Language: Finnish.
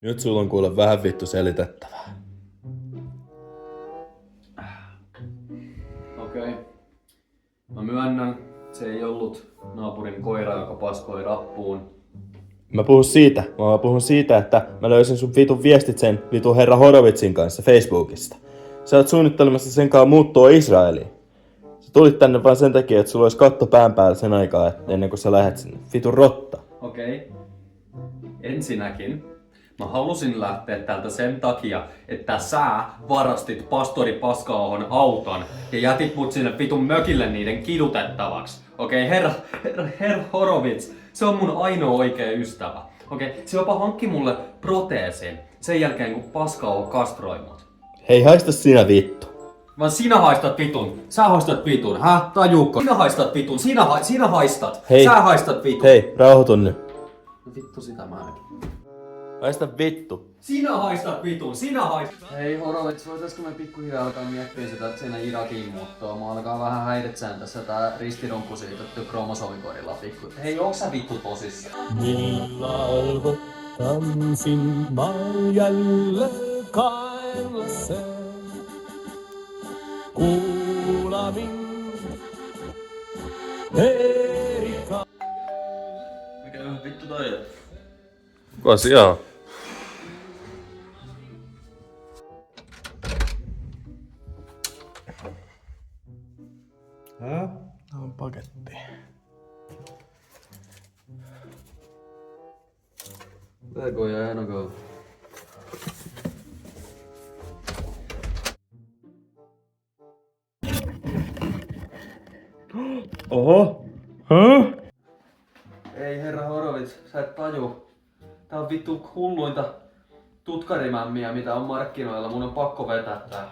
Nyt sulla on kuule vähän vittu selitettävää. Okei. Mä myönnän, se ei ollut naapurin koira, joka paskoi rappuun. Mä puhun siitä, että mä löysin sun vitun viestit sen vitun herra Horovitsin kanssa Facebookista. Sä oot suunnittelemassa sen kanssa muuttoa Israeliin. Sä tulit tänne vaan sen takia, että sulla olisi katto pään päällä sen aikaa, ennen kuin sä lähet sinne. Vitun rotta. Okei. Ensinnäkin mä halusin lähteä täältä sen takia, että sä varastit pastori Paskaahon auton ja jätit mut sinne vitun mökille niiden kidutettavaksi. Okei, herra Horovits, se on mun ainoa oikea ystävä. Okei, se jopa hankki mulle proteesin sen jälkeen kun Paskaaho kastroi mut. Hei, haista sinä vittu. Vaan sinä haistat vitun. Sä haistat vitun, tajuukko? Sinä haistat vitun, sinä haistat. Hei. Sä haistat vitun. Hei, rauhoitu nyt. No vittu sitä mäkin. Haista vittu. Sinä haistat vitun, sinä haistat. Hei Horovits, voitaisko me pikkuhiljaa alkaa miettiä sitä siinä Irakiin muuttoa? Mä alkaa vähän häiritsään tässä tää ristirunkku siitetty kromosomikorilla pikku. Hei, onks sä vittu tosissaan? Illalla tansin mä jälleen kainlaseen. Kuulamin Erika. Mikä vittu toi on? Kuka siellä on? Hä? Tää on paketti. Där går jag en gång. Oho. Hä? Ei herra Horovits, sä et taju. Tää on vittu hulluinta tutkarimämmiä mitä on markkinoilla, mun on pakko vetää tää.